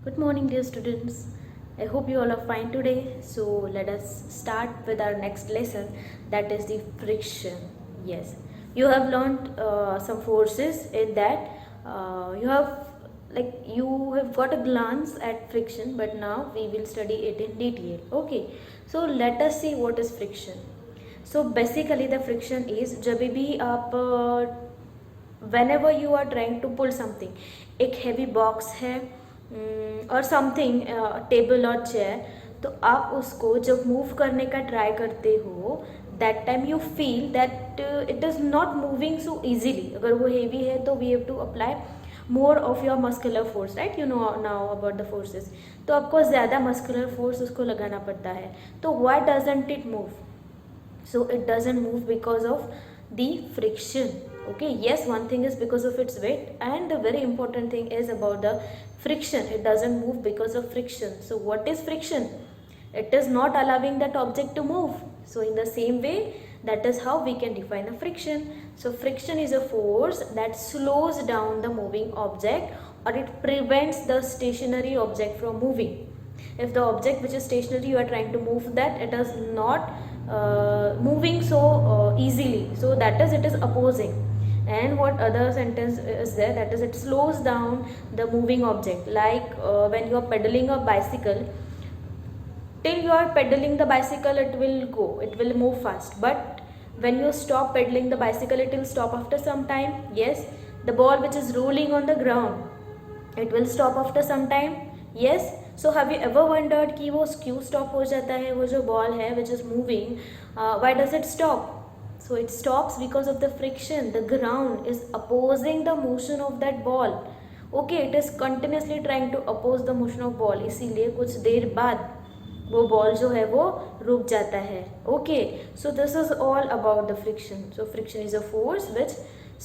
Good morning, dear students. I hope you all are fine today. So, let us start with our next lesson, that is the friction. Yes, you have learned some forces in that. You have got a glance at friction, but now we will study it in detail. Okay, so let us see what is friction. So basically the friction is जब भी आप whenever you are trying to pull something, एक heavy box है और something table और chair, तो आप उसको जब मूव करने का ट्राई करते हो that time you feel that it is not moving so easily. अगर वो हेवी है तो we have to apply more of your muscular force, right? You know now about the forces. तो आपको ज़्यादा मस्कुलर फोर्स उसको लगाना पड़ता है. तो why doesn't it move? So it doesn't move because of the friction. Okay, yes, one thing is because of its weight, and the very important thing is about the friction. It doesn't move because of friction. So what is friction? It is not allowing that object to move. So in the same way, that is how we can define a friction. So friction is a force that slows down the moving object, or it prevents the stationary object from moving. If the object which is stationary, you are trying to move that, it is not moving so easily, so that is, it is opposing. And what other sentence is there? That is, it slows down the moving object. Like when you are pedaling a bicycle, till you are pedaling the bicycle, it will go, it will move fast. But when you stop pedaling the bicycle, it will stop after some time. Yes, the ball which is rolling on the ground, it will stop after some time. Yes. So have you ever wondered कि वो क्यों stop हो जाता है? वो जो ball है which is moving, why does it stop? So it stops because of the friction. The ground is opposing the motion of that ball. Okay, it is continuously trying to oppose the motion of ball. इसीलिए कुछ देर बाद वो ball जो है वो रुक जाता है. Okay, so this is all about the friction. So friction is a force which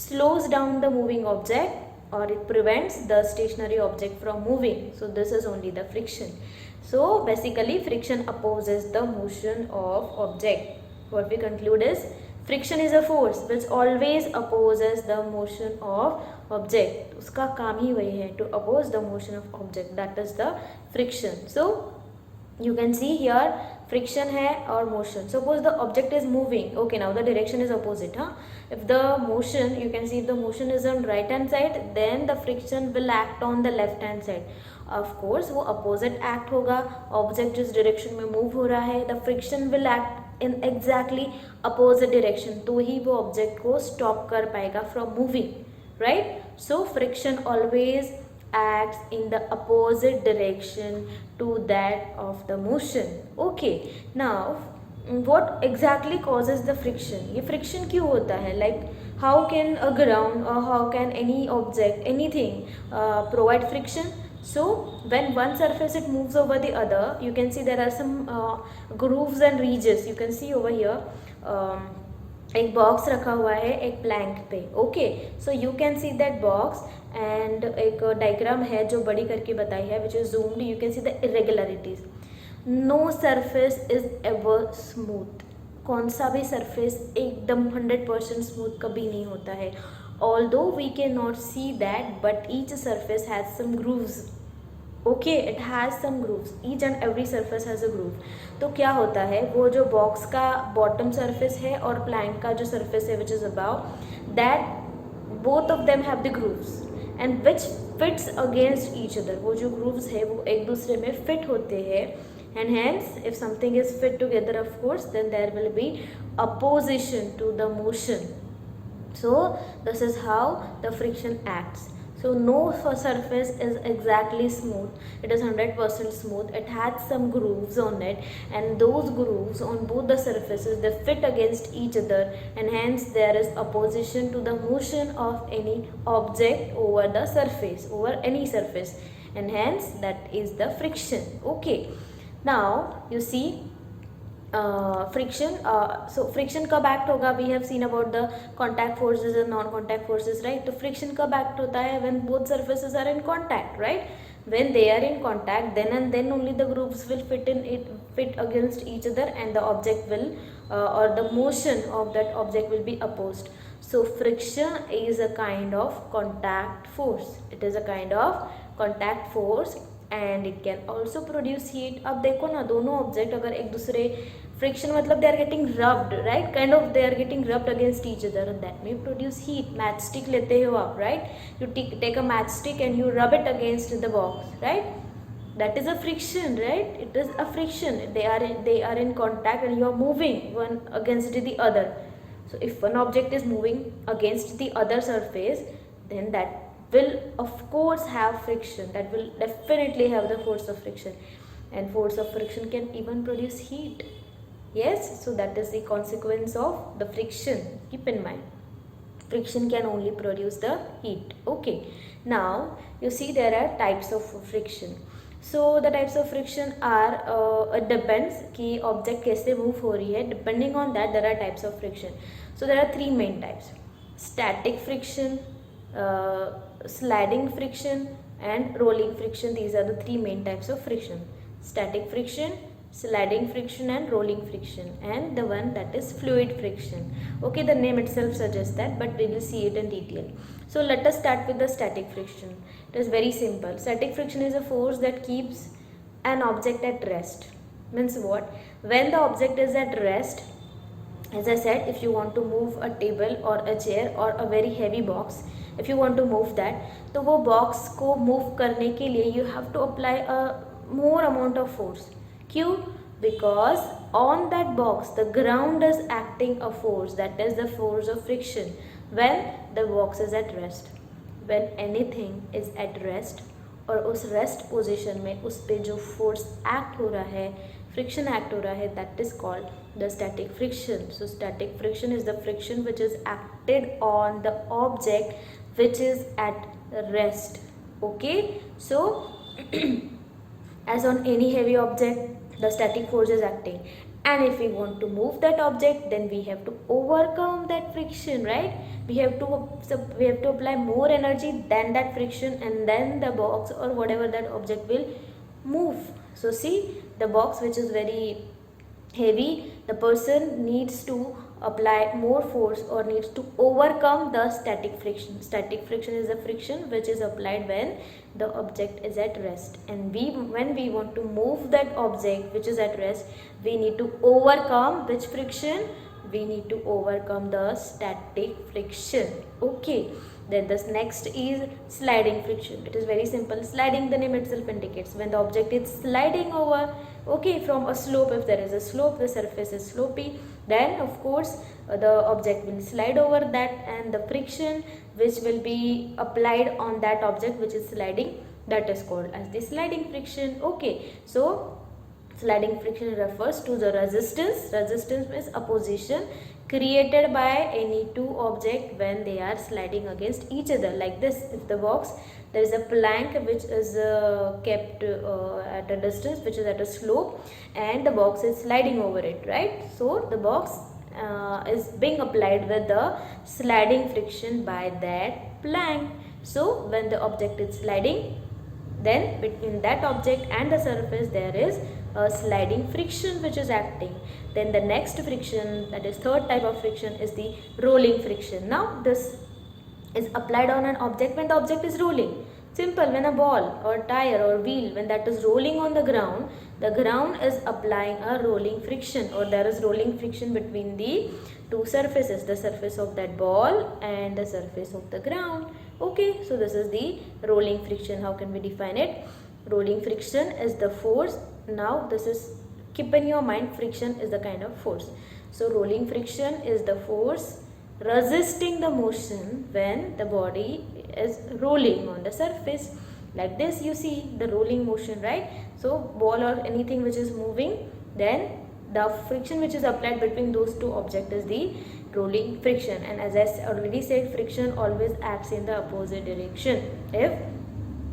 slows down the moving object, or it prevents the stationary object from moving. So this is only the friction. So basically friction opposes the motion of object. What we conclude is friction is a force which always opposes the motion of object. उसका काम ही वही है, to oppose the motion of object. That is the friction. So you can see here friction है और motion. Suppose the object is moving. Okay, now the direction is opposite. If the motion, you can see, if the motion is on right hand side, then the friction will act on the left hand side. Of course वो opposite act होगा. Object जिस direction में move हो रहा है, the friction will act in exactly opposite direction. तो ही वो object को stop कर पाएगा from moving, right? So friction always acts in the opposite direction to that of the motion. Okay, now what exactly causes the friction? ये friction क्यों होता है? Like how can a ground or how can any object, anything provide friction? So when one surface it moves over the other, you can see there are some grooves and ridges. You can see over here एक box रखा हुआ है एक plank पे. Okay, so you can see that box, and एक diagram है जो बड़ी करके बताई है which is zoomed. You can see the irregularities. No surface is ever smooth. कौन सा भी सरफेस एकदम 100% स्मूथ कभी नहीं होता है. Although we can not see that, but each surface has some grooves. Okay, it has some grooves. Each and every surface has a groove. तो क्या होता है, वो जो बॉक्स का बॉटम सरफेस है और प्लैंक का जो सरफेस है which is about, that both of them have the grooves and which fits against each other. वो जो ग्रूव्स है वो एक दूसरे में फिट होते हैं, and hence if something is fit together, of course, then there will be opposition to the motion. So this is how the friction acts. So no surface is exactly smooth. It is 100% smooth. It has some grooves on it, and those grooves on both the surfaces, they fit against each other, and hence there is opposition to the motion of any object over the surface, over any surface, and hence that is the friction. Okay, now you see friction. So friction कब act होगा? We have seen about the contact forces and non-contact forces, right? तो friction कब act होता है? When both surfaces are in contact, right? When they are in contact, then and then only the grooves will fit against each other, and the object will or the motion of that object will be opposed. So friction is a kind of contact force. It is a kind of contact force, and it can also produce heat. अब देखो ना, दोनों object अगर एक दूसरे friction मतलब they are getting rubbed, right? Kind of they are getting rubbed against each other, and that may produce heat. Matchstick लेते हो आप, right? You take a matchstick and you rub it against the box, right? That is a friction, right? It is a friction. They are in contact and you are moving one against the other. So if one object is moving against the other surface, then that will of course have friction. That will definitely have the force of friction, and force of friction can even produce heat. Yes, so that is the consequence of the friction. Keep in mind, friction can only produce the heat. Okay, now you see there are types of friction. So the types of friction are it depends कि object कैसे move हो रही है. Depending on that there are types of friction. So there are three main types: static friction, sliding friction and rolling friction. These are the three main types of friction: static friction, sliding friction and rolling friction, and the one that is fluid friction. Okay, the name itself suggests that, but we will see it in detail. So let us start with the static friction. It is very simple. Static friction is a force that keeps an object at rest. Means what? When the object is at rest, as I said, if you want to move a table or a chair or a very heavy box, if you want to move that, तो वो box को move करने के लिए you have to apply a more amount of force. क्यों? Because on that box the ground is acting a force, that is the force of friction when the box is at rest. When anything is at rest और उस rest position में उस पर जो force act हो रहा है, friction act हो रहा है, that is called the static friction. So static friction is the friction which is acted on the object which is at rest. Okay, so as on any heavy object the static force is acting, and if we want to move that object then we have to overcome that friction, right? We have to apply more energy than that friction, and then the box or whatever that object will move. So see, the box which is very heavy, the person needs to apply more force or needs to overcome the static friction. Static friction is the friction which is applied when the object is at rest, and when we want to move that object which is at rest, we need to overcome which friction? We need to overcome the static friction. Okay, then this next is sliding friction. It is very simple. Sliding, the name itself indicates, when the object is sliding over, okay, from a slope. If there is a slope, the surface is slopy, then of course the object will slide over that, and the friction which will be applied on that object which is sliding, that is called as the sliding friction. Okay, so sliding friction refers to the resistance. Resistance means opposition created by any two objects when they are sliding against each other. Like this, if the box, there is a plank which is kept at a distance which is at a slope, and the box is sliding over it, right? So the box is being applied with the sliding friction by that plank. So when the object is sliding, then between that object and the surface there is a sliding friction which is acting. Then the next friction, that is third type of friction, is the rolling friction. Now this is applied on an object when the object is rolling. Simple, when a ball or tire or wheel, when that is rolling on the ground is applying a rolling friction, or there is rolling friction between the two surfaces, the surface of that ball and the surface of the ground. Okay, so this is the rolling friction. How can we define it? Rolling friction is the force. Now this is, keep in your mind, friction is the kind of force. So rolling friction is the force resisting the motion when the body is rolling on the surface. Like this, you see the rolling motion, right? So ball or anything which is moving, then the friction which is applied between those two objects is the rolling friction. And as I already said, friction always acts in the opposite direction. If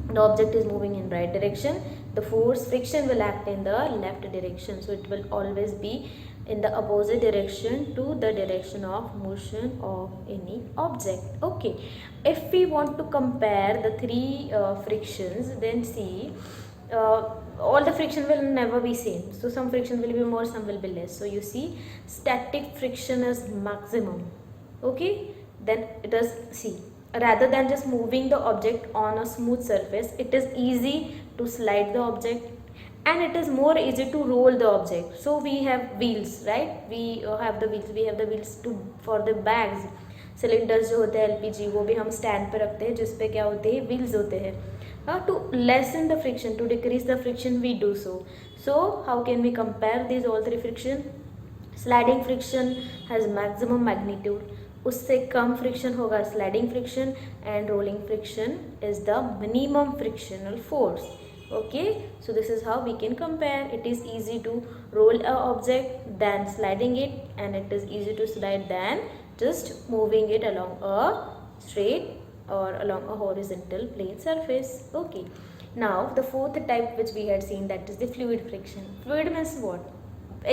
the object is moving in right direction, the force friction will act in the left direction. So it will always be in the opposite direction to the direction of motion of any object. Okay, if we want to compare the three frictions, then see, all the friction will never be same. So some friction will be more, some will be less. So you see, static friction is maximum. Okay, then it is, see, rather than just moving the object on a smooth surface, it is easy to slide the object, and it is more easy to roll the object. So we have wheels, right? We have the wheels to for the bags. Cylinders जो होते हैं LPG, वो भी हम stand पे रखते हैं, जिसपे क्या होते हैं, व्हील्स होते हैं. To lessen the friction, to decrease the friction we do so. So how can we compare this all three friction? Sliding friction has maximum magnitude, उससे कम फ्रिक्शन होगा sliding friction, and rolling friction is the minimum frictional force. Okay, so this is how we can compare. It is easy to roll a object than sliding it, and it is easy to slide than just moving it along a straight or along a horizontal plane surface. Okay, now the fourth type which we had seen, that is the fluid friction. Fluid means what?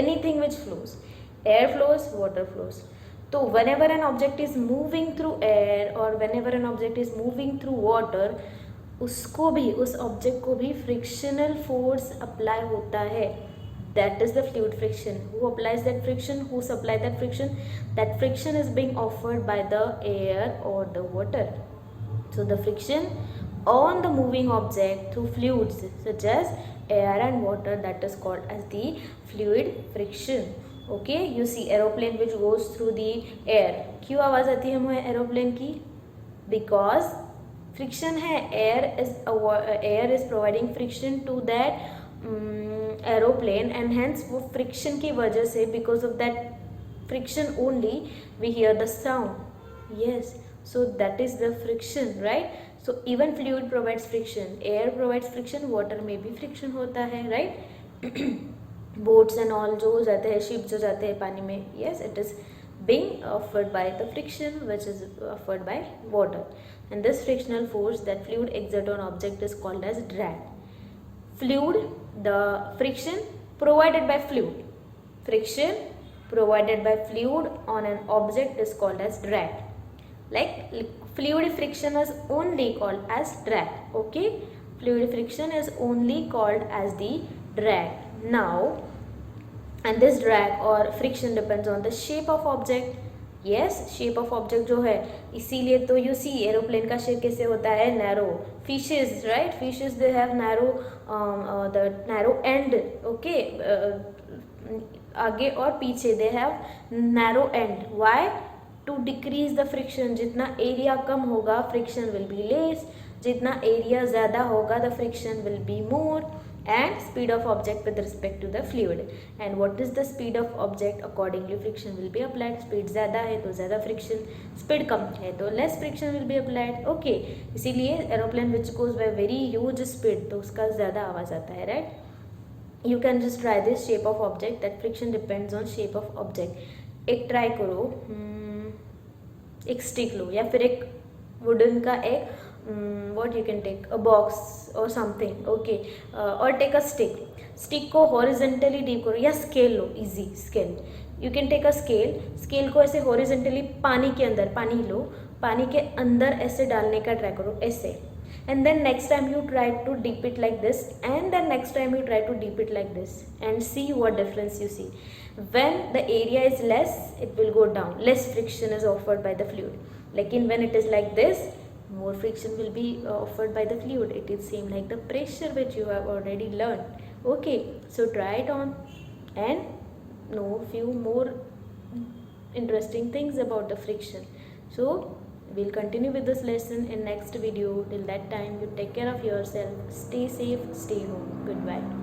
Anything which flows. Air flows, water flows. So whenever an object is moving through air or whenever an object is moving through water, उसको भी, उस object को भी frictional force apply होता है. That is the fluid friction. Who applies that friction? Who supply that friction? That friction is being offered by the air और the water. So the friction on the moving object through fluids such as air and water, that is called as the fluid friction. Okay, you see aeroplane which goes through the air. क्यों आवाज़ आती है हमें aeroplane की? Because friction है. Air is providing friction to that aeroplane, and hence वो friction की वजह से, because of that friction only we hear the sound. Yes, so that is the friction, right? So even fluid provides friction, air provides friction, water में भी friction होता है, right? Boats and all जो जाते हैं, शिप जो जाते हैं पानी में, yes, it is being offered by the friction which is offered by water, and this frictional force that fluid exert on object is called as drag. Fluid, the friction provided by fluid, friction provided by fluid on an object is called as drag. Like fluid friction is only called as drag. Okay, fluid friction is only called as the drag. Now, and this drag or friction depends on the shape of object. Yes, shape of object जो है, इसीलिए तो you see aeroplane का shape कैसे होता है? Narrow. Fishes, right? Fishes they have narrow, the narrow end. Okay, आगे और पीछे they have narrow end. Why? To decrease the friction. जितना एरिया कम होगा फ्रिक्शन विल बी लेस, जितना एरिया ज़्यादा होगा the friction will be more. And speed of object with respect to the fluid. And what is the speed of object? Accordingly friction will be applied. Speed ज़्यादा है तो ज़्यादा friction, speed कम है तो less friction will be applied. Okay, इसीलिए aeroplane which goes by very huge speed तो उसका ज़्यादा आवाज़ आता है, right? You can just try this shape of object, that friction depends on shape of object. एक try करो, एक stick लो या फिर एक wooden का एक what you can take, a box or something. Okay, or take a stick को horizontally deep करो, या scale low, easy scale. You can take a scale को ऐसे horizontally पानी के अंदर, पानी लो, पानी के अंदर ऐसे डालने का ट्राई करो, ऐसे. And then next time you try to dip it like this, and then next time you try to dip it like this, and see what difference you see. When the area is less, it will go down, less friction is offered by the fluid. Lekin when it is like this, more friction will be offered by the fluid. It is same like the pressure which you have already learned. Okay, so try it on and know few more interesting things about the friction. So we'll continue with this lesson in next video. Till that time, you take care of yourself, stay safe, stay home. Goodbye.